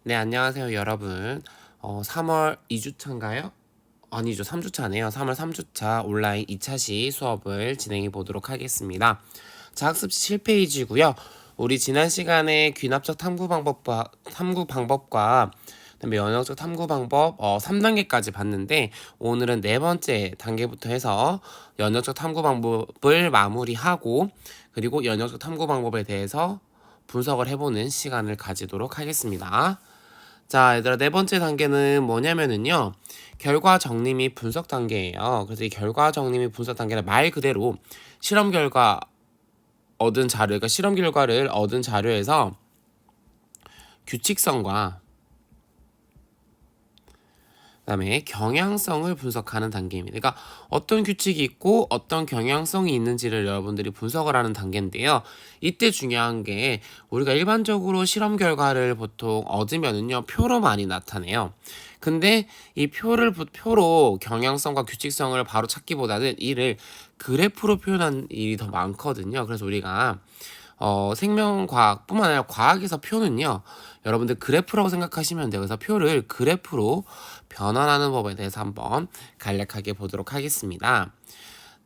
네, 안녕하세요, 여러분. 3월 2주차인가요? 아니죠, 3주차네요. 3월 3주차 온라인 2차 시 수업을 진행해 보도록 하겠습니다. 자, 학습지 7페이지고요. 우리 지난 시간에 귀납적 탐구 방법과 그다음에 연역적 탐구 방법 3단계까지 봤는데 오늘은 네 번째 단계부터 해서 연역적 탐구 방법을 마무리하고 그리고 연역적 탐구 방법에 대해서 분석을 해보는 시간을 가지도록 하겠습니다. 자, 얘들아, 네 번째 단계는 뭐냐면은요, 결과 정리 및 분석 단계예요. 그래서 이 결과 정리 및 분석 단계는 말 그대로 실험 결과 얻은 자료, 그러니까 실험 결과를 얻은 자료에서 규칙성과 그다음에 경향성을 분석하는 단계입니다. 그러니까 어떤 규칙이 있고 어떤 경향성이 있는지를 여러분들이 분석을 하는 단계인데요. 이때 중요한 게 우리가 일반적으로 실험 결과를 보통 얻으면은요 표로 많이 나타내요. 근데 이 표로 경향성과 규칙성을 바로 찾기보다는 이를 그래프로 표현한 일이 더 많거든요. 그래서 우리가 생명과학뿐만 아니라 과학에서 표는요, 여러분들 그래프라고 생각하시면 돼요. 그래서 표를 그래프로 변환하는 법에 대해서 한번 간략하게 보도록 하겠습니다.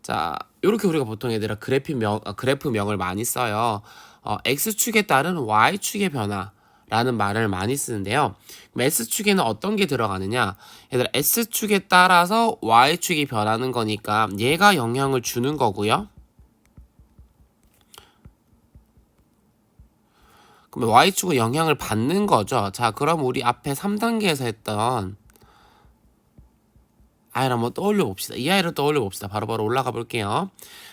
자, 이렇게 우리가 보통 얘들아 그래프명을 많이 써요. X축에 따른 Y축의 변화라는 말을 많이 쓰는데요. 그럼 S축에는 어떤 게 들어가느냐? 얘들아, S축에 따라서 Y축이 변하는 거니까 얘가 영향을 주는 거고요. 그럼 Y축은 영향을 받는 거죠. 자, 그럼 우리 앞에 3단계에서 했던 아이를 한번 떠올려 봅시다. 이 아이를 떠올려 봅시다. 바로바로 올라가 볼게요.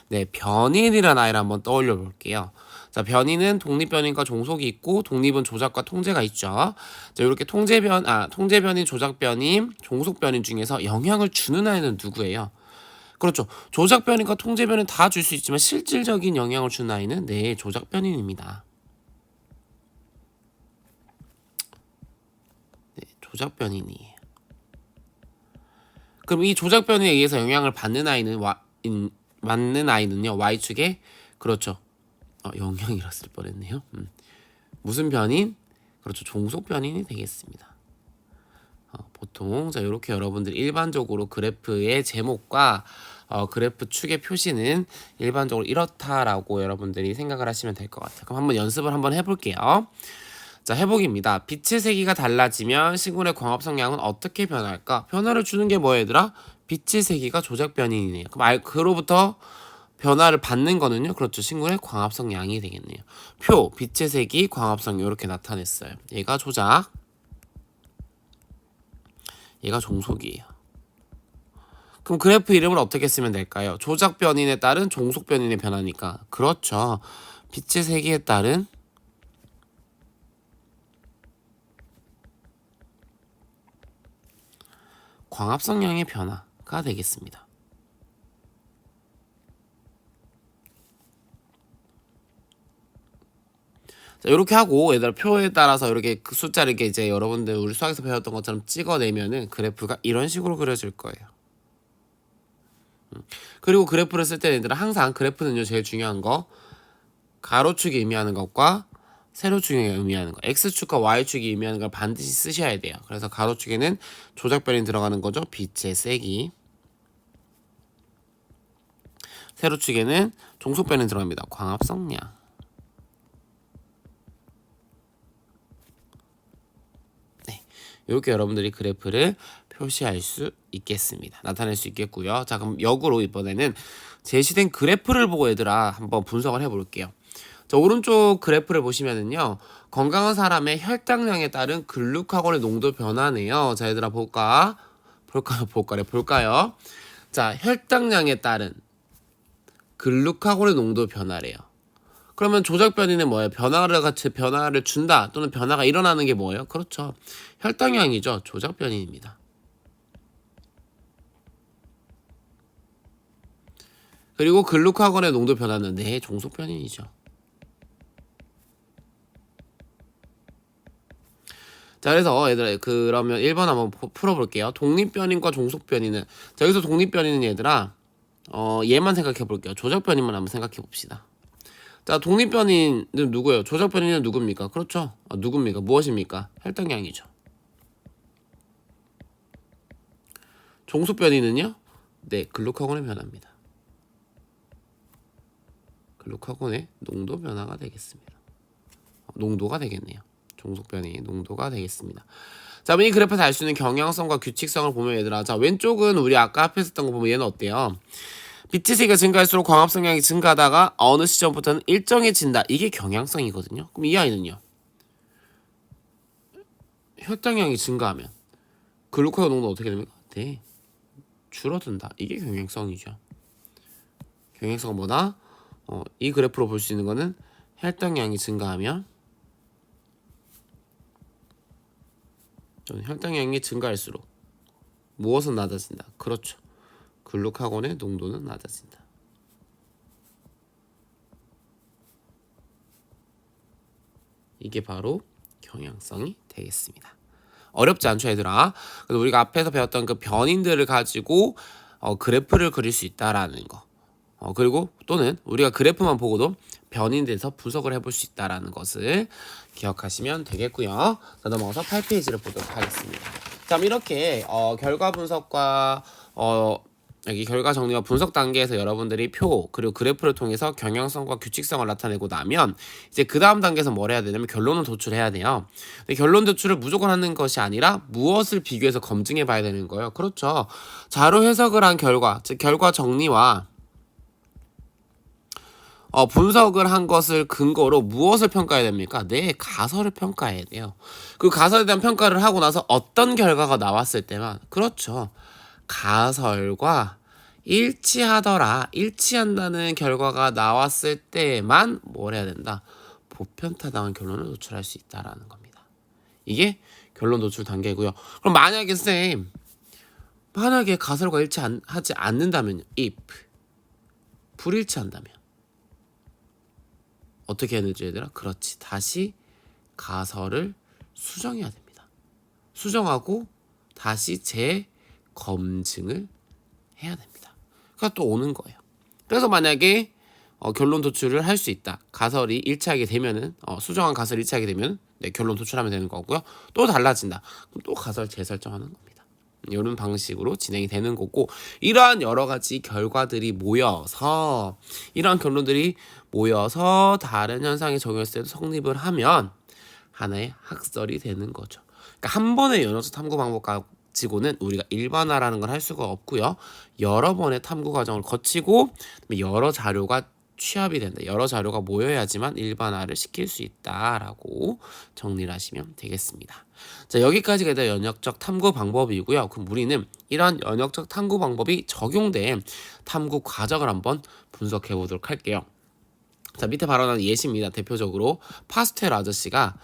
네, 변인이라는 아이를 한번 떠올려 볼게요. 자, 변인은 독립변인과 종속이 있고 독립은 조작과 통제가 있죠. 자, 이렇게 통제변인, 조작변인, 종속변인 중에서 영향을 주는 아이는 누구예요? 그렇죠. 조작변인과 통제변인 다 줄 수 있지만 실질적인 영향을 주는 아이는 네, 조작변인입니다. 네, 조작변인이에요. 그럼 이 조작변에 의해서 영향을 받는 맞는 아이는요, Y축에, 그렇죠. 영향이라 쓸 뻔했네요. 무슨 변인? 그렇죠. 종속 변인이 되겠습니다. 보통, 자, 이렇게 여러분들 일반적으로 그래프의 제목과 그래프 축의 표시는 일반적으로 이렇다라고 여러분들이 생각을 하시면 될 것 같아요. 그럼 한번 연습을 한번 해볼게요. 자, 해보기입니다. 빛의 세기가 달라지면 시군의 광합 성량은 어떻게 변할까? 변화를 주는 게 뭐야, 얘들아? 빛의 세기가 조작 변인이네요. 그럼 그로부터 변화를 받는 거는요, 그렇죠. 신군의 광합 성량이 되겠네요. 표, 빛의 세기, 광합성 이렇게 나타냈어요. 얘가 조작, 얘가 종속이에요. 그럼 그래프 이름을 어떻게 쓰면 될까요? 조작 변인에 따른 종속 변인의 변화니까. 그렇죠. 빛의 세기에 따른 광합 성량의 변화가 되겠습니다. 자, 이렇게 하고 얘들 표에 따라서 이렇게 그 숫자를 이렇게 이제 여러분들 우리 수학에서 배웠던 것처럼 찍어내면은 그래프가 이런 식으로 그려질 거예요. 그리고 그래프를 쓸 때는 얘들아 항상 그래프는요 제일 중요한 거 가로축이 의미하는 것과 세로축이 의미하는 거, X축과 Y축이 의미하는 걸 반드시 쓰셔야 돼요. 그래서 가로축에는 조작변이 들어가는 거죠. 빛의 세기. 세로축에는 종속변이 들어갑니다. 광합성량. 네, 이렇게 여러분들이 그래프를 표시할 수 있겠습니다. 나타낼 수 있겠고요. 자, 그럼 역으로 이번에는 제시된 그래프를 보고 얘들아 한번 분석을 해볼게요. 자, 오른쪽 그래프를 보시면은요, 건강한 사람의 혈당량에 따른 글루카곤의 농도 변화네요. 자, 얘들아 볼까요? 자, 혈당량에 따른 글루카곤의 농도 변화래요. 그러면 조작 변이는 뭐예요? 변화를 준다 또는 변화가 일어나는 게 뭐예요? 그렇죠. 혈당량이죠. 조작 변이입니다. 그리고 글루카곤의 농도 변화는 네, 종속 변이죠. 자, 그래서 얘들아 그러면 1번 한번 풀어볼게요. 독립변인과 종속변이는, 자, 여기서 독립변이는 얘들아 얘만 생각해 볼게요. 조작변인만 한번 생각해 봅시다. 자, 독립변이는 누구예요? 조작변이는 누굽니까? 그렇죠. 누굽니까? 무엇입니까? 혈당량이죠. 종속변이는요? 네, 글루카곤의 변화입니다. 글루카곤의 농도 변화가 되겠습니다. 농도가 되겠네요. 종속변이 농도가 되겠습니다. 자, 이 그래프에서 알 수 있는 경향성과 규칙성을 보면 얘들아, 자, 왼쪽은 우리 아까 앞에 했던 거 보면 얘는 어때요? 빛의 세기가 증가할수록 광합성량이 증가하다가 어느 시점부터는 일정해진다. 이게 경향성이거든요. 그럼 이 아이는요? 혈당량이 증가하면 글루코스 농도 어떻게 됩니까? 네, 줄어든다. 이게 경향성이죠. 경향성은 뭐다? 이 그래프로 볼 수 있는 거는 혈당량이 증가하면 혈당량이 증가할수록 무엇은 낮아진다. 그렇죠. 글루카곤의 농도는 낮아진다. 이게 바로 경향성이 되겠습니다. 어렵지 않죠, 얘들아? 그래서 우리가 앞에서 배웠던 그 변인들을 가지고 그래프를 그릴 수 있다라는 거. 그리고 또는 우리가 그래프만 보고도 변인돼서 분석을 해볼 수 있다라는 것을 기억하시면 되겠고요. 자, 넘어가서 8페이지를 보도록 하겠습니다. 자, 이렇게 결과 분석과 여기 결과 정리와 분석 단계에서 여러분들이 표 그리고 그래프를 통해서 경향성과 규칙성을 나타내고 나면 이제 그 다음 단계에서 뭘 해야 되냐면 결론을 도출해야 돼요. 근데 결론 도출을 무조건 하는 것이 아니라 무엇을 비교해서 검증해 봐야 되는 거예요. 그렇죠. 자료 해석을 한 결과, 즉 결과 정리와 분석을 한 것을 근거로 무엇을 평가해야 됩니까? 네, 가설을 평가해야 돼요. 그 가설에 대한 평가를 하고 나서 어떤 결과가 나왔을 때만, 그렇죠, 가설과 일치한다는 결과가 나왔을 때만 뭘 해야 된다? 보편타당한 결론을 도출할 수 있다라는 겁니다. 이게 결론 도출 단계고요. 그럼 만약에 가설과 일치하지 않는다면요, if 불일치한다면 어떻게 해야 되죠, 얘들아? 그렇지, 다시 가설을 수정해야 됩니다. 수정하고 다시 재검증을 해야 됩니다. 그러니까 또 오는 거예요. 그래서 만약에 결론 도출을 할 수 있다. 가설이 일치하게 되면은 수정한 가설이 일치하게 되면 네, 결론 도출하면 되는 거고요. 또 달라진다. 그럼 또 가설 재설정하는 겁니다. 이런 방식으로 진행이 되는 거고, 이러한 여러 가지 결과들이 모여서 이러한 결론들이 모여서 다른 현상에 적용했을 때도 성립을 하면 하나의 학설이 되는 거죠. 그러니까 한 번의 연역적 탐구 방법 가지고는 우리가 일반화라는 걸 할 수가 없고요. 여러 번의 탐구 과정을 거치고 여러 자료가 취합이 된다. 여러 자료가 모여야지만 일반화를 시킬 수 있다라고 정리를 하시면 되겠습니다. 자, 여기까지가 일단 연역적 탐구 방법이고요. 그럼 우리는 이러한 연역적 탐구 방법이 적용된 탐구 과정을 한번 분석해 보도록 할게요. 자, 밑에 발언한 예시입니다. 대표적으로 파스텔 아저씨가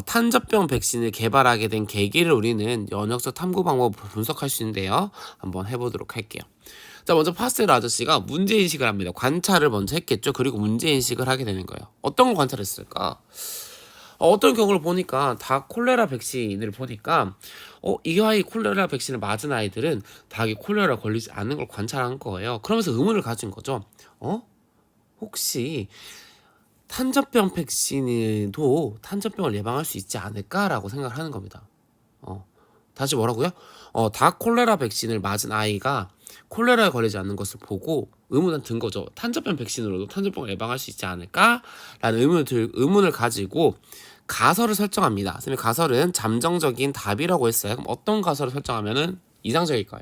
탄저병 백신을 개발하게 된 계기를 우리는 연역적 탐구 방법을 분석할 수 있는데요. 한번 해보도록 할게요. 자, 먼저 파스텔 아저씨가 문제인식을 합니다. 관찰을 먼저 했겠죠. 그리고 문제인식을 하게 되는 거예요. 어떤 걸 관찰했을까? 어떤 경우를 보니까 다 콜레라 백신을 보니까 이 아이 콜레라 백신을 맞은 아이들은 닭이 콜레라 걸리지 않는 걸 관찰한 거예요. 그러면서 의문을 가진 거죠. 혹시 탄저병 백신도 탄저병을 예방할 수 있지 않을까라고 생각을 하는 겁니다. 다시 뭐라고요? 닭 콜레라 백신을 맞은 아이가 콜레라에 걸리지 않는 것을 보고 의문을 든 거죠. 탄저병 백신으로도 탄저병을 예방할 수 있지 않을까라는 의문을 가지고 가설을 설정합니다. 선생님, 가설은 잠정적인 답이라고 했어요. 그럼 어떤 가설을 설정하면은 이상적일까요?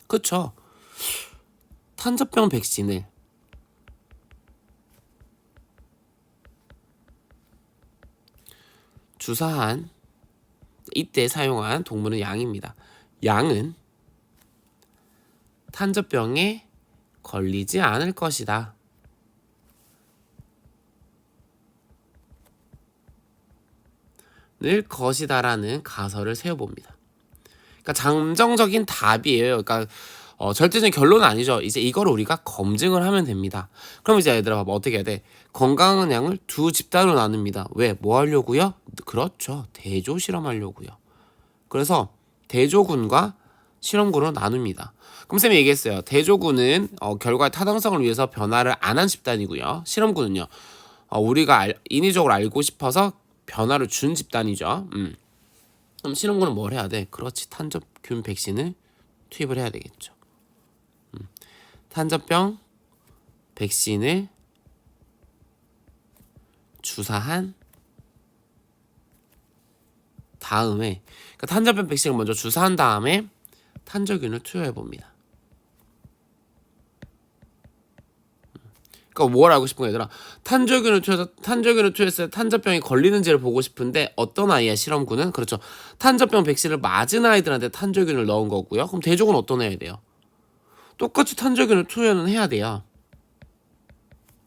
그쵸? 탄저병 백신을 주사한 이때 사용한 동물은 양입니다. 양은 탄저병에 걸리지 않을 것이다. 늘 것이다라는 가설을 세워봅니다. 그러니까 잠정적인 답이에요. 그러니까 절대적인 결론은 아니죠. 이제 이거를 우리가 검증을 하면 됩니다. 그럼 이제 얘들아 봐봐, 어떻게 해야 돼? 건강한 양을 두 집단으로 나눕니다. 왜? 뭐 하려고요? 그렇죠, 대조 실험하려고요. 그래서 대조군과 실험군으로 나눕니다. 그럼 쌤이 얘기했어요. 대조군은 결과의 타당성을 위해서 변화를 안 한 집단이고요. 실험군은요. 우리가 인위적으로 알고 싶어서 변화를 준 집단이죠. 그럼 실험군은 뭘 해야 돼? 그렇지. 탄저균 백신을 투입을 해야 되겠죠. 탄저병 백신을 주사한 다음에 그러니까 탄저병 백신을 먼저 주사한 다음에 탄저균을 투여해 봅니다. 그러니까 뭘 알고 싶은 거 얘들아? 탄저균을 투여했을 때 탄저병이 걸리는지를 보고 싶은데 어떤 아이야 실험군은? 그렇죠. 탄저병 백신을 맞은 아이들한테 탄저균을 넣은 거고요. 그럼 대조군 어떤 애야 돼요? 똑같이 탄저균을 투여는 해야 돼요.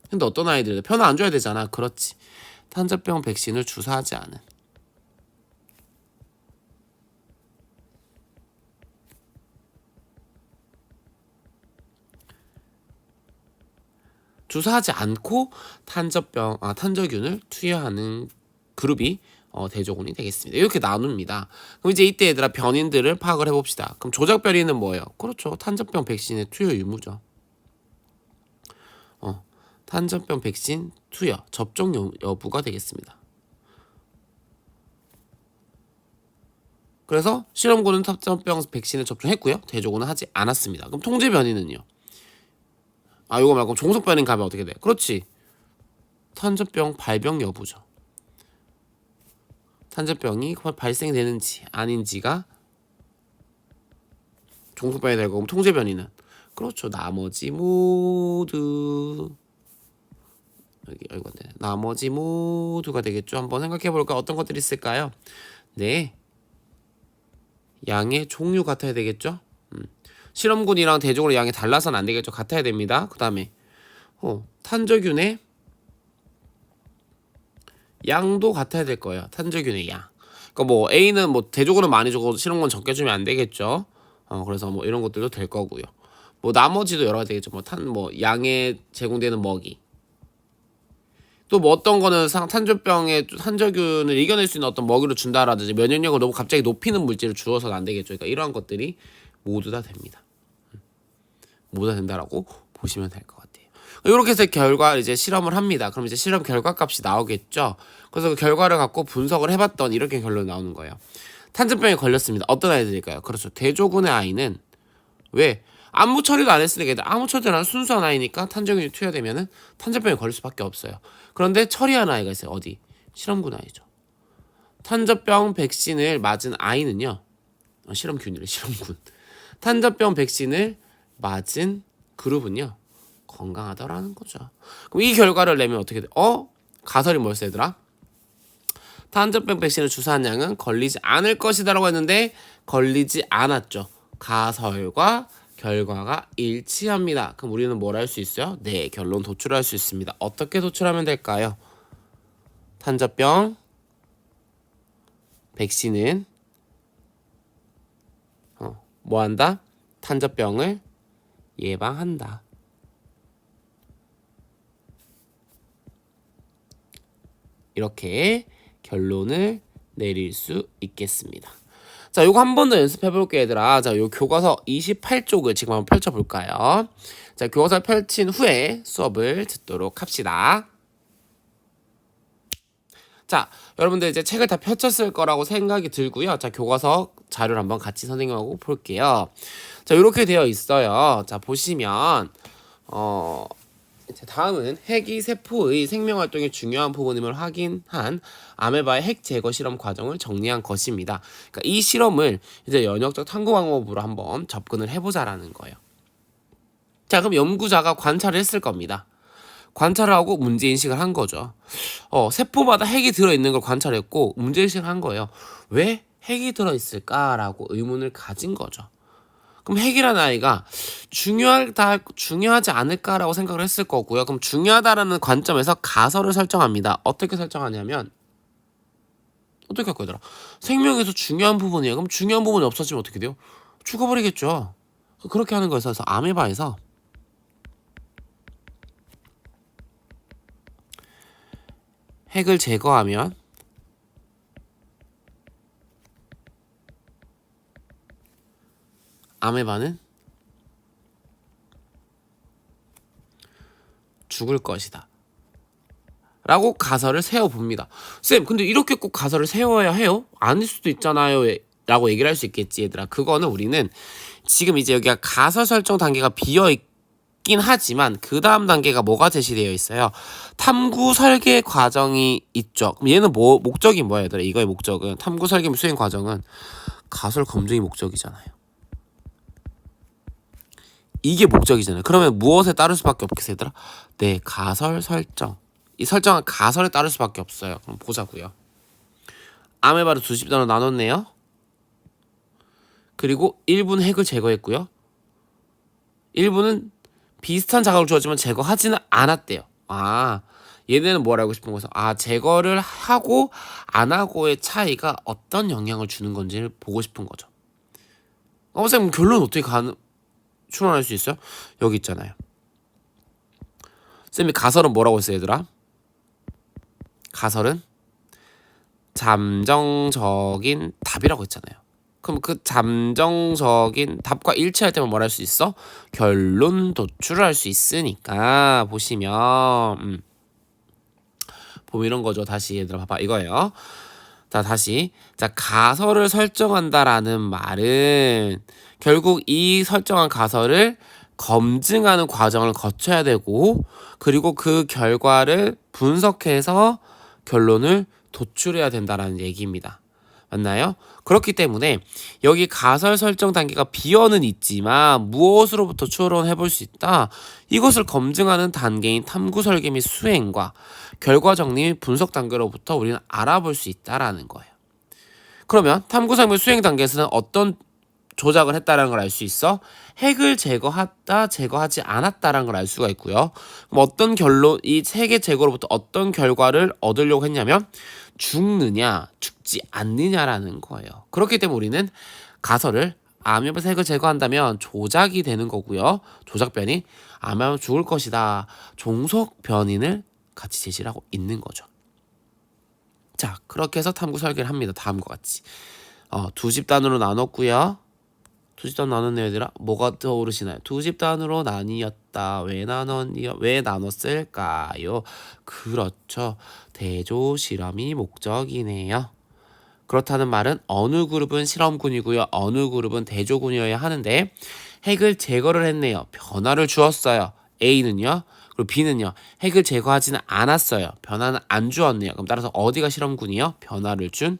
근데 어떤 아이들 편을 안 줘야 되잖아. 그렇지. 탄저병 백신을 주사하지 않은. 주사하지 않고 탄저균을 투여하는 그룹이 대조군이 되겠습니다. 이렇게 나눕니다. 그럼 이제 이때 얘들아 변인들을 파악을 해봅시다. 그럼 조작 변이는 뭐예요? 그렇죠. 탄저병 백신의 투여 유무죠. 탄저병 백신 투여 접종 여부가 되겠습니다. 그래서 실험군은 탄저병 백신을 접종했고요. 대조군은 하지 않았습니다. 그럼 통제 변이는요? 이거 말고 종속 변이 가면 어떻게 돼? 그렇지. 탄저병 발병 여부죠. 탄저병이 발생되는지 아닌지가 종속 변이 되고, 그럼 통제 변이는 그렇죠. 나머지 모두 이거 안 되네. 나머지 모두가 되겠죠. 한번 생각해 볼까? 어떤 것들이 있을까요? 네, 양의 종류 같아야 되겠죠. 실험군이랑 대조군의 양이 달라서는 안 되겠죠. 같아야 됩니다. 그 다음에 탄저균의 양도 같아야 될 거예요. 탄저균의 양. 그러니까 뭐 A는 뭐 대조군은 많이 주고 실험군 적게 주면 안 되겠죠. 그래서 뭐 이런 것들도 될 거고요. 뭐 나머지도 여러 가지 되겠죠. 뭐 양에 제공되는 먹이. 또 뭐 어떤 거는 탄저병의 탄저균을 이겨낼 수 있는 어떤 먹이를 준다라든지 면역력을 너무 갑자기 높이는 물질을 주어서는 안 되겠죠. 그러니까 이러한 것들이 모두 다 됩니다. 모두 다 된다라고 보시면 될 것 같아요. 이렇게 해서 이제 실험을 합니다. 그럼 이제 실험 결과 값이 나오겠죠. 그래서 그 결과를 갖고 분석을 해봤더니 이렇게 결론이 나오는 거예요. 탄저병에 걸렸습니다. 어떤 아이들일까요? 그렇죠. 대조군의 아이는 왜? 아무 처리도 안 했으니까 아무 처리도 안 한 순수한 아이니까 탄저균이 투여되면은 탄저병에 걸릴 수밖에 없어요. 그런데 처리한 아이가 있어요. 어디? 실험군 아이죠. 탄저병 백신을 맞은 아이는요. 실험균이래. 실험군. 탄저병 백신을 맞은 그룹은요. 건강하다라는 거죠. 그럼 이 결과를 내면 어떻게 돼? 가설이 뭐였어 얘들아? 탄저병 백신을 주사한 양은 걸리지 않을 것이다라고 했는데 걸리지 않았죠. 가설과 결과가 일치합니다. 그럼 우리는 뭘 할 수 있어요? 네, 결론 도출할 수 있습니다. 어떻게 도출하면 될까요? 탄저병 백신은 뭐한다? 탄저병을 예방한다. 이렇게 결론을 내릴 수 있겠습니다. 자, 요거 한 번 더 연습해 볼게요, 얘들아. 자, 요 교과서 28쪽을 지금 한번 펼쳐 볼까요? 자, 교과서를 펼친 후에 수업을 듣도록 합시다. 자, 여러분들 이제 책을 다 펼쳤을 거라고 생각이 들고요. 자, 교과서 자료를 한번 같이 선생님하고 볼게요. 자, 이렇게 되어 있어요. 자, 보시면 다음은 핵이 세포의 생명활동의 중요한 부분임을 확인한 아메바의 핵 제거 실험 과정을 정리한 것입니다. 그러니까 이 실험을 이제 연역적 탐구 방법으로 한번 접근을 해보자라는 거예요. 자, 그럼 연구자가 관찰을 했을 겁니다. 관찰을 하고 문제인식을 한 거죠. 세포마다 핵이 들어있는 걸 관찰했고 문제인식을 한 거예요. 왜 핵이 들어있을까라고 의문을 가진 거죠. 그럼 핵이라는 아이가 중요하지 않을까라고 생각을 했을 거고요. 그럼 중요하다라는 관점에서 가설을 설정합니다. 어떻게 설정하냐면 어떻게 할 거더라? 생명에서 중요한 부분이에요. 그럼 중요한 부분이 없어지면 어떻게 돼요? 죽어버리겠죠. 그렇게 하는 거에서 아메바에서 핵을 제거하면 아메바는 죽을 것이다 라고 가설을 세워봅니다. 쌤, 근데 이렇게 꼭 가설을 세워야 해요? 아닐 수도 있잖아요 라고 얘기를 할 수 있겠지 얘들아. 그거는 우리는 지금 이제 여기가 가설 설정 단계가 비어있긴 하지만 그 다음 단계가 뭐가 제시되어 있어요? 탐구 설계 과정이 있죠. 그럼 얘는 목적이 뭐야 얘들아? 이거의 목적은 탐구 설계 및 수행 과정은 가설 검증이 목적이잖아요. 이게 목적이잖아요. 그러면 무엇에 따를 수밖에 없겠어요 얘들아? 네, 가설 설정. 이 설정은 가설에 따를 수밖에 없어요. 그럼 보자고요. 아메바를 두 집단으로 나눴네요. 그리고 1부는 핵을 제거했고요. 1부는 비슷한 자극을 주었지만 제거하지는 않았대요. 얘네는 뭘 알고 싶은 거죠? 제거를 하고 안 하고의 차이가 어떤 영향을 주는 건지를 보고 싶은 거죠. 선생님 결론 어떻게 추론할 수 있어요? 여기 있잖아요. 쌤이 가설은 뭐라고 했어요 얘들아? 가설은 잠정적인 답이라고 했잖아요. 그럼 그 잠정적인 답과 일치할 때만 뭘 할 수 있어? 결론 도출을 할 수 있으니까 보면 이런 거죠. 다시 얘들아 봐봐 이거예요. 자 다시 가설을 설정한다라는 말은 결국 이 설정한 가설을 검증하는 과정을 거쳐야 되고 그리고 그 결과를 분석해서 결론을 도출해야 된다라는 얘기입니다. 맞나요? 그렇기 때문에 여기 가설 설정 단계가 비어는 있지만 무엇으로부터 추론해 볼 수 있다? 이것을 검증하는 단계인 탐구 설계 및 수행과 결과 정리 및 분석 단계로부터 우리는 알아볼 수 있다라는 거예요. 그러면 탐구 설계 및 수행 단계에서는 어떤 조작을 했다는 걸 알 수 있어? 핵을 제거했다, 제거하지 않았다라는 걸 알 수가 있고요. 그럼 어떤 결론, 이 핵의 제거로부터 어떤 결과를 얻으려고 했냐면 죽느냐, 죽지 않느냐라는 거예요. 그렇기 때문에 우리는 가설을 아메바 핵을 제거한다면 조작이 되는 거고요. 조작 변이 아메바 죽을 것이다. 종속 변인을 같이 제시를 하고 있는 거죠. 자, 그렇게 해서 탐구 설계를 합니다. 다음과 같이. 두 집단으로 나눴고요. 두 집단 나눴네요 얘들아. 뭐가 떠오르시나요? 두 집단으로 나뉘었다. 왜 나눴을까요? 그렇죠. 대조 실험이 목적이네요. 그렇다는 말은 어느 그룹은 실험군이고요. 어느 그룹은 대조군이어야 하는데 핵을 제거를 했네요. 변화를 주었어요. A는요. 그리고 B는요. 핵을 제거하지는 않았어요. 변화는 안 주었네요. 그럼 따라서 어디가 실험군이요? 변화를 준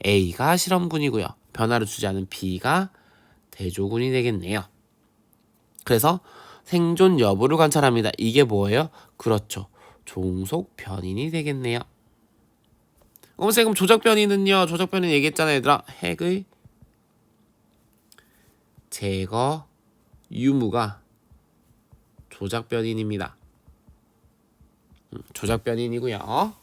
A가 실험군이고요. 변화를 주지 않은 B가 대조군이 되겠네요. 그래서 생존 여부를 관찰합니다. 이게 뭐예요? 그렇죠. 종속 변인이 되겠네요. 그럼 조작 변이는요? 조작 변이 얘기했잖아요 얘들아. 핵의 제거 유무가 조작 변인입니다. 조작 변인이고요.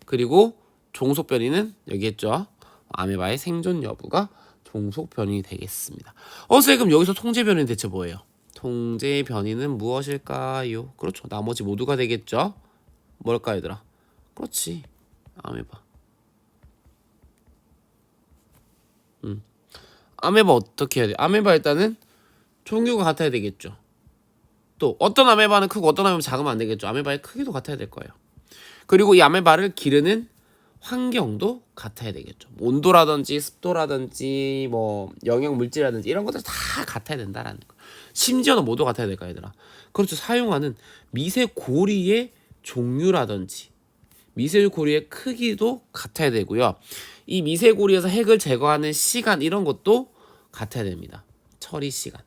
그리고 종속 변이는 여기 했죠. 아메바의 생존 여부가 종속 변인이 되겠습니다. 그럼 여기서 통제 변이는 대체 뭐예요? 통제 변이는 무엇일까요? 그렇죠. 나머지 모두가 되겠죠. 뭘까 얘들아? 그렇지. 아메바. 아메바 어떻게 해야 돼? 아메바 일단은 종류가 같아야 되겠죠. 또 어떤 아메바는 크고 어떤 아메바는 작으면 안 되겠죠. 아메바의 크기도 같아야 될 거예요. 그리고 이 아메바를 기르는 환경도 같아야 되겠죠. 온도라든지 습도라든지 뭐 영양 물질이라든지 이런 것들 다 같아야 된다라는 거. 심지어는 모두 같아야 될까 얘들아. 그렇죠. 사용하는 미세 고리의 종류라든지 미세 고리의 크기도 같아야 되고요. 이 미세 고리에서 핵을 제거하는 시간 이런 것도 같아야 됩니다. 처리 시간.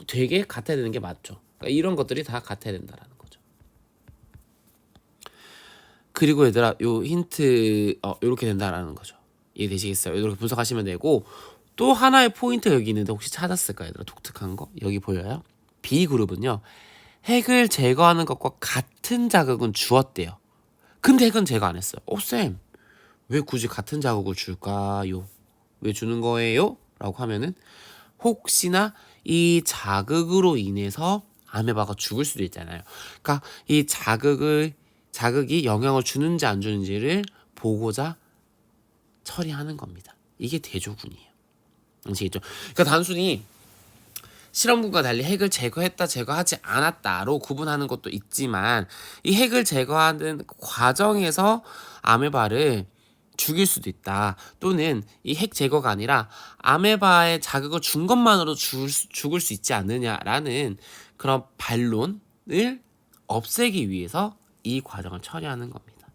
되게 같아야 되는 게 맞죠. 그러니까 이런 것들이 다 같아야 된다라는 거죠. 그리고 얘들아 요 힌트 이렇게 된다라는 거죠. 이해되시겠어요? 이렇게 분석하시면 되고 또 하나의 포인트가 여기 있는데 혹시 찾았을까요? 얘들아 독특한 거 여기 보여요? B그룹은요 핵을 제거하는 것과 같은 자극은 주었대요. 근데 핵은 제거 안 했어요. 쌤 왜 굳이 같은 자극을 줄까요? 왜 주는 거예요? 라고 하면은 혹시나 이 자극으로 인해서 아메바가 죽을 수도 있잖아요. 그러니까 이 자극이 영향을 주는지 안 주는지를 보고자 처리하는 겁니다. 이게 대조군이에요. 아시겠죠? 그러니까 단순히 실험군과 달리 핵을 제거했다 제거하지 않았다로 구분하는 것도 있지만 이 핵을 제거하는 과정에서 아메바를 죽일 수도 있다. 또는 이 핵 제거가 아니라 아메바의 자극을 준 것만으로 죽을 수 있지 않느냐라는 그런 반론을 없애기 위해서 이 과정을 처리하는 겁니다.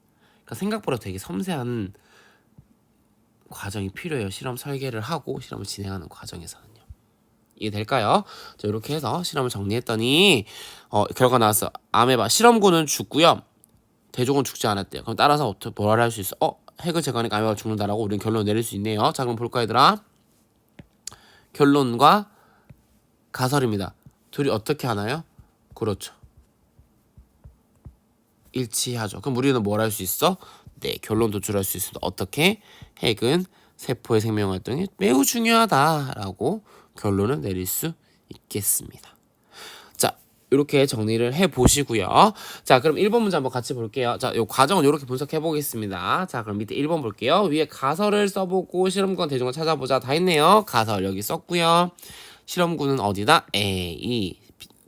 그러니까 생각보다 되게 섬세한 과정이 필요해요. 실험 설계를 하고 실험을 진행하는 과정에서는요. 이해될까요? 자, 이렇게 해서 실험을 정리했더니 결과 나왔어. 아메바 실험군은 죽고요. 대족은 죽지 않았대요. 그럼 따라서 뭐라 할 수 있어? 핵을 제거하니까 아메바가 죽는다라고 우리는 결론을 내릴 수 있네요. 자, 그럼 볼까 얘들아? 결론과 가설입니다. 둘이 어떻게 하나요? 그렇죠. 일치하죠. 그럼 우리는 뭘 할 수 있어? 네, 결론 도출할 수 있습니다. 어떻게? 핵은 세포의 생명 활동이 매우 중요하다라고 결론을 내릴 수 있겠습니다. 자, 이렇게 정리를 해 보시고요. 자, 그럼 1번 문제 한번 같이 볼게요. 자, 이 과정은 이렇게 분석해 보겠습니다. 자, 그럼 밑에 1번 볼게요. 위에 가설을 써보고 실험군 대중을 찾아보자. 다 있네요. 가설 여기 썼고요. 실험군은 어디다? A,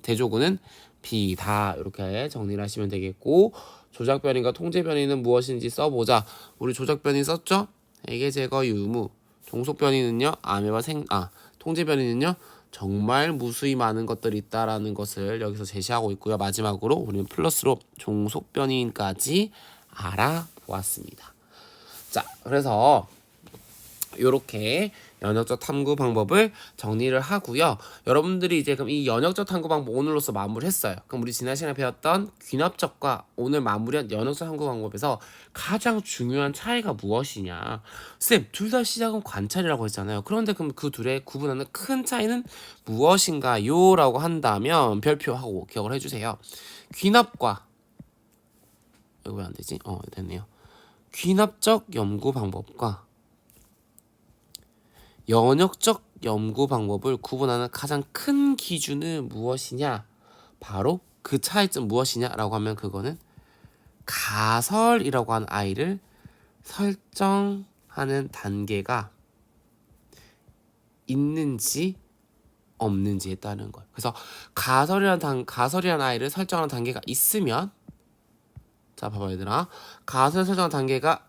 대조군은 B다. 이렇게 정리를 하시면 되겠고, 조작변이가 통제변이는 무엇인지 써보자. 우리 조작변이 썼죠? 핵의 제거 유무. 종속변이는요, 통제변이는요, 정말 무수히 많은 것들이 있다라는 것을 여기서 제시하고 있고요. 마지막으로 우리는 플러스로 종속변이까지 알아보았습니다. 자, 그래서 이렇게 연역적 탐구 방법을 정리를 하고요. 여러분들이 이제 그럼 이 연역적 탐구 방법 오늘로써 마무리했어요. 그럼 우리 지난 시간에 배웠던 귀납적과 오늘 마무리한 연역적 탐구 방법에서 가장 중요한 차이가 무엇이냐? 쌤, 둘 다 시작은 관찰이라고 했잖아요. 그런데 그럼 그 둘의 구분하는 큰 차이는 무엇인가요? 라고 한다면 별표하고 기억을 해주세요. 귀납과 이거 왜 안 되지? 됐네요. 귀납적 연구 방법과 연역적 연구 방법을 구분하는 가장 큰 기준은 무엇이냐? 바로 그 차이점 무엇이냐라고 하면 그거는 가설이라고 하는 아이를 설정하는 단계가 있는지 없는지에 따른 거예요. 그래서 가설이라는 아이를 설정하는 단계가 있으면, 자 봐봐 얘들아, 가설 설정하는 단계가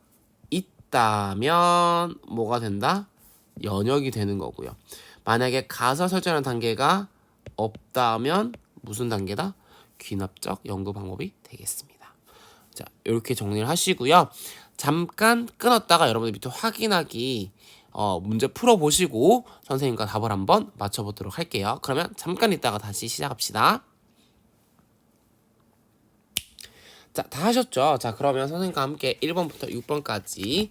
있다면 뭐가 된다? 연역이 되는 거고요. 만약에 가설 설정하는 단계가 없다면 무슨 단계다? 귀납적 연구 방법이 되겠습니다. 자, 이렇게 정리를 하시고요. 잠깐 끊었다가 여러분들 밑에 확인하기 문제 풀어보시고 선생님과 답을 한번 맞춰보도록 할게요. 그러면 잠깐 있다가 다시 시작합시다. 자, 다 하셨죠? 자, 그러면 선생님과 함께 1번부터 6번까지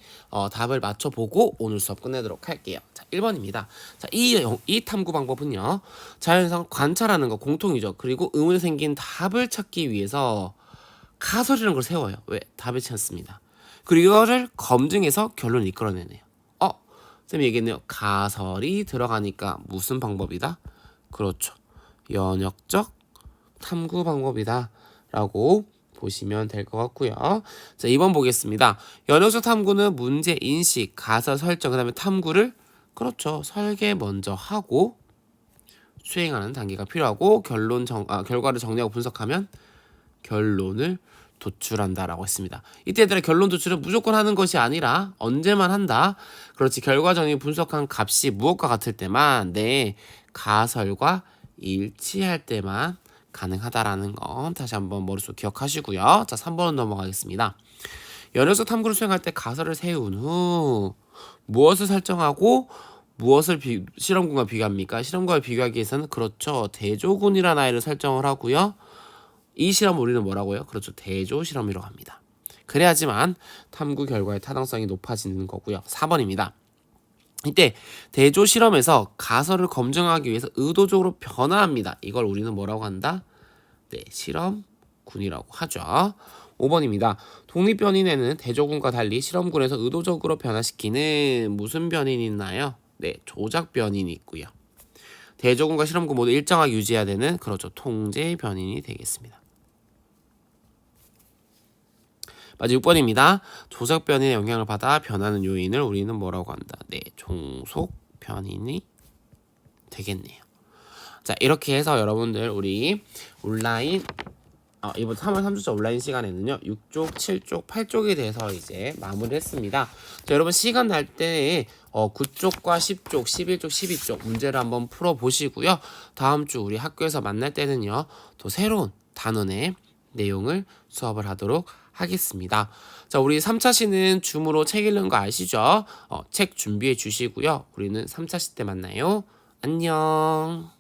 답을 맞춰보고 오늘 수업 끝내도록 할게요. 자, 1번입니다. 자, 이 탐구 방법은요, 자연상 관찰하는 거 공통이죠. 그리고 의문이 생긴 답을 찾기 위해서 가설이라는 걸 세워요. 왜? 답을 찾습니다. 그리고 이거를 검증해서 결론을 이끌어내네요. 쌤이 얘기했네요. 가설이 들어가니까 무슨 방법이다? 그렇죠. 연역적 탐구 방법이다. 라고 보시면 될 것 같고요. 자, 2번 보겠습니다. 연역적 탐구는 문제 인식, 가설 설정, 그 다음에 탐구를 그렇죠. 설계 먼저 하고 수행하는 단계가 필요하고 결과를 정리하고 분석하면 결론을 도출한다라고 했습니다. 이때들의 결론 도출은 무조건 하는 것이 아니라 언제만 한다. 그렇지. 결과 정의 분석한 값이 무엇과 같을 때만 내 가설과 일치할 때만 가능하다라는 거 다시 한번 머릿속 기억하시고요. 자, 3번은 넘어가겠습니다. 연역적 탐구를 수행할 때 가설을 세운 후 무엇을 설정하고 무엇을 실험군과 비교합니까? 실험군과 비교하기 위해서는 그렇죠. 대조군이라는 아이를 설정을 하고요. 이 실험을 우리는 뭐라고요? 그렇죠. 대조 실험이라고 합니다. 그래야지만 탐구 결과의 타당성이 높아지는 거고요. 4번입니다. 이때 대조 실험에서 가설을 검증하기 위해서 의도적으로 변화합니다. 이걸 우리는 뭐라고 한다? 네, 실험군이라고 하죠. 5번입니다. 독립변인에는 대조군과 달리 실험군에서 의도적으로 변화시키는 무슨 변인이 있나요? 네, 조작 변인이 있고요. 대조군과 실험군 모두 일정하게 유지해야 되는 그렇죠. 통제 변인이 되겠습니다. 마지막 6번입니다. 조작 변인의 영향을 받아 변하는 요인을 우리는 뭐라고 한다? 네, 종속 변이 되겠네요. 자, 이렇게 해서 여러분들 우리 온라인 이번 3월 3주차 온라인 시간에는요 6쪽, 7쪽, 8쪽에 대해서 이제 마무리를 했습니다. 자, 여러분 시간 날 때 9쪽과 10쪽, 11쪽, 12쪽 문제를 한번 풀어보시고요. 다음 주 우리 학교에서 만날 때는요 또 새로운 단원의 내용을 수업을 하도록 하겠습니다. 자, 우리 3차 시는 줌으로 책 읽는 거 아시죠? 책 준비해 주시고요. 우리는 3차 시 때 만나요. 안녕.